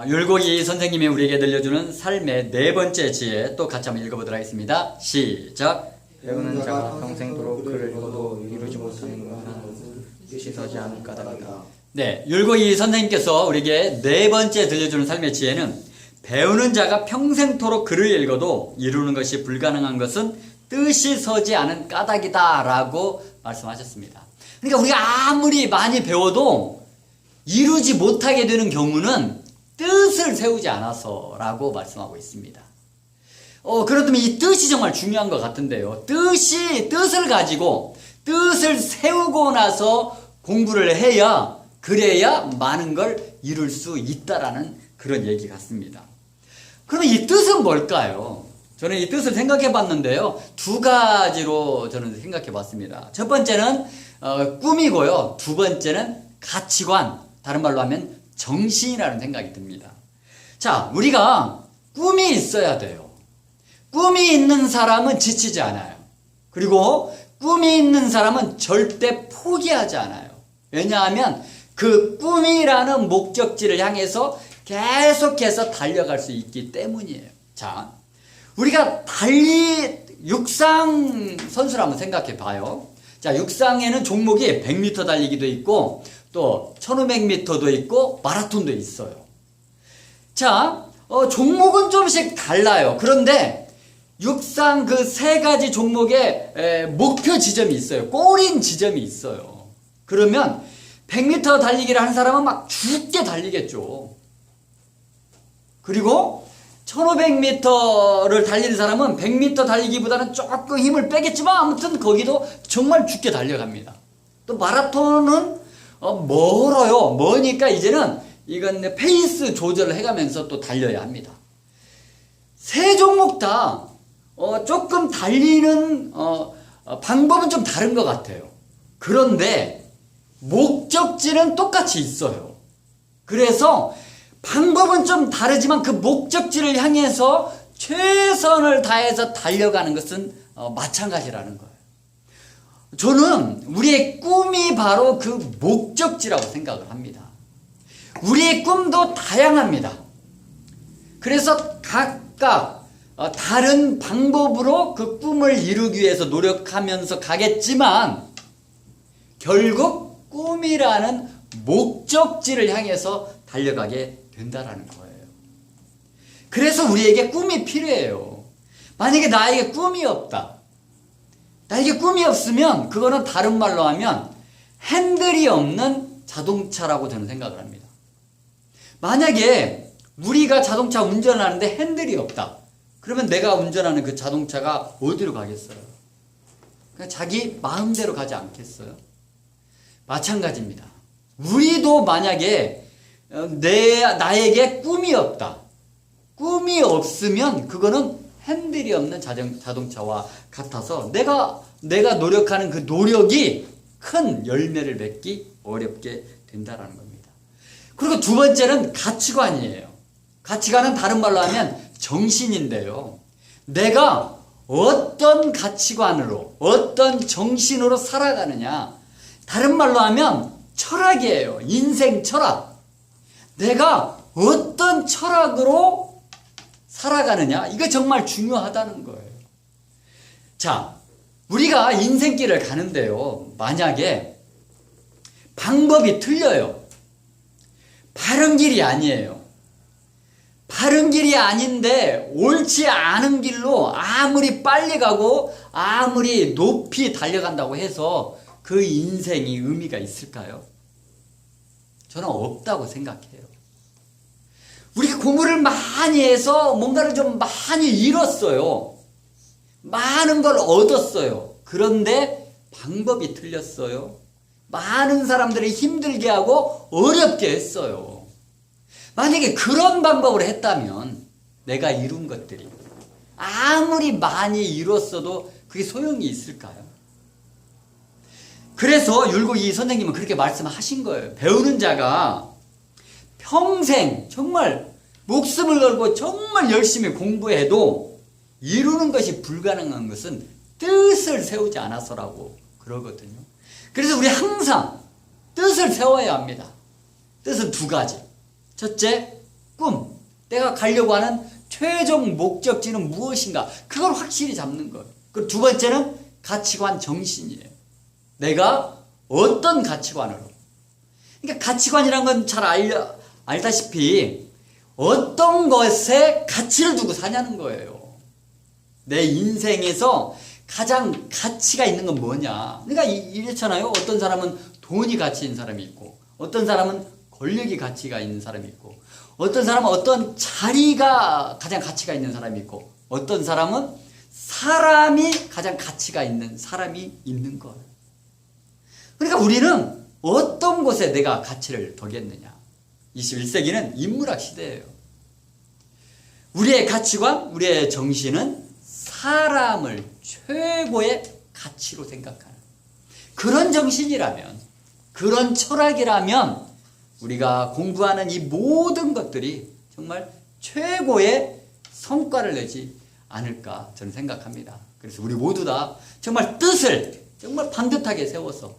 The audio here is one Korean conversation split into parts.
율곡이 선생님이 우리에게 들려주는 삶의 네 번째 지혜, 또 같이 한번 읽어보도록 하겠습니다. 시작. 배우는 자가 평생도록 글을 읽어도 이루지 못하는 것은 뜻이 서지 않을 까닭이다. 네, 율곡이 선생님께서 우리에게 네 번째 들려주는 삶의 지혜는 배우는 자가 평생토록 글을 읽어도 이루는 것이 불가능한 것은 뜻이 서지 않은 까닭이다 라고 말씀하셨습니다. 그러니까 우리가 아무리 많이 배워도 이루지 못하게 되는 경우는 뜻을 세우지 않아서 라고 말씀하고 있습니다. 그렇다면 이 뜻이 정말 중요한 것 같은데요. 뜻을 가지고 뜻을 세우고 나서 공부를 해야, 그래야 많은 걸 이룰 수 있다라는 그런 얘기 같습니다. 그러면 이 뜻은 뭘까요? 저는 이 뜻을 생각해 봤는데요. 두 가지로 저는 생각해 봤습니다. 첫 번째는 꿈이고요. 두 번째는 가치관, 다른 말로 하면 정신이라는 생각이 듭니다. 자, 우리가 꿈이 있어야 돼요. 꿈이 있는 사람은 지치지 않아요. 그리고 꿈이 있는 사람은 절대 포기하지 않아요. 왜냐하면 그 꿈이라는 목적지를 향해서 계속해서 달려갈 수 있기 때문이에요. 자, 우리가 육상 선수를 한번 생각해 봐요. 자, 육상에는 종목이 100m 달리기도 있고 또 1500m도 있고 마라톤도 있어요. 자, 종목은 좀씩 달라요. 그런데 육상 그 세 가지 종목의 목표 지점이 있어요. 골인 지점이 있어요. 그러면 100m 달리기를 하는 사람은 막 죽게 달리겠죠. 그리고 1500m를 달리는 사람은 100m 달리기보다는 조금 힘을 빼겠지만 아무튼 거기도 정말 죽게 달려갑니다. 또 마라톤은 멀어요. 머니까 이제는 이건 페이스 조절을 해가면서 또 달려야 합니다. 세 종목 다 조금 달리는 방법은 좀 다른 것 같아요. 그런데 목적지는 똑같이 있어요. 그래서 방법은 좀 다르지만 그 목적지를 향해서 최선을 다해서 달려가는 것은 마찬가지라는 거예요. 저는 우리의 꿈이 바로 그 목적지라고 생각을 합니다. 우리의 꿈도 다양합니다. 그래서 각각 다른 방법으로 그 꿈을 이루기 위해서 노력하면서 가겠지만 결국 꿈이라는 목적지를 향해서 달려가게 된다라는 거예요. 그래서 우리에게 꿈이 필요해요. 만약에 나에게 꿈이 없다. 나에게 꿈이 없으면 그거는 다른 말로 하면 핸들이 없는 자동차라고 저는 생각을 합니다. 만약에 우리가 자동차 운전하는데 핸들이 없다. 그러면 내가 운전하는 그 자동차가 어디로 가겠어요? 그냥 자기 마음대로 가지 않겠어요? 마찬가지입니다. 우리도 만약에 나에게 꿈이 없다. 꿈이 없으면 그거는 핸들이 없는 자동차와 같아서 내가 노력하는 그 노력이 큰 열매를 맺기 어렵게 된다는 겁니다. 그리고 두 번째는 가치관이에요. 가치관은 다른 말로 하면 정신인데요. 내가 어떤 가치관으로, 어떤 정신으로 살아가느냐. 다른 말로 하면 철학이에요. 인생 철학. 내가 어떤 철학으로 살아가느냐. 이거 정말 중요하다는 거예요. 자, 우리가 인생길을 가는데요. 만약에 방법이 틀려요. 바른 길이 아니에요. 바른 길이 아닌데 옳지 않은 길로 아무리 빨리 가고 아무리 높이 달려간다고 해서 그 인생이 의미가 있을까요? 저는 없다고 생각해요. 우리가 공부를 많이 해서 뭔가를 좀 많이 잃었어요. 많은 걸 얻었어요. 그런데 방법이 틀렸어요. 많은 사람들이 힘들게 하고 어렵게 했어요. 만약에 그런 방법을 했다면 내가 이룬 것들이 아무리 많이 이뤘어도 그게 소용이 있을까요? 그래서 율곡 이 선생님은 그렇게 말씀하신 거예요. 배우는 자가 평생 정말 목숨을 걸고 정말 열심히 공부해도 이루는 것이 불가능한 것은 뜻을 세우지 않아서라고 그러거든요. 그래서 우리 항상 뜻을 세워야 합니다. 뜻은 두 가지. 첫째, 꿈, 내가 가려고 하는 최종 목적지는 무엇인가? 그걸 확실히 잡는 거예요. 그리고 두 번째는 가치관 정신이에요. 내가 어떤 가치관으로. 그러니까 가치관이란 건 잘 알다시피 어떤 것에 가치를 두고 사냐는 거예요. 내 인생에서 가장 가치가 있는 건 뭐냐. 그러니까 이렇잖아요. 어떤 사람은 돈이 가치 있는 사람이 있고, 어떤 사람은 권력이 가치가 있는 사람이 있고, 어떤 사람은 어떤 자리가 가장 가치가 있는 사람이 있고, 어떤 사람은 사람이 가장 가치가 있는 사람이 있는 거예요. 그러니까 우리는 어떤 곳에 내가 가치를 두겠느냐. 21세기는 인문학 시대예요. 우리의 가치관, 우리의 정신은 사람을 최고의 가치로 생각하는 그런 정신이라면, 그런 철학이라면 우리가 공부하는 이 모든 것들이 정말 최고의 성과를 내지 않을까 저는 생각합니다. 그래서 우리 모두 다 정말 뜻을 정말 반듯하게 세워서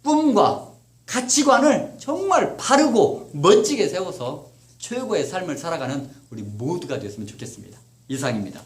꿈과 가치관을 정말 바르고 멋지게 세워서 최고의 삶을 살아가는 우리 모두가 되었으면 좋겠습니다. 이상입니다.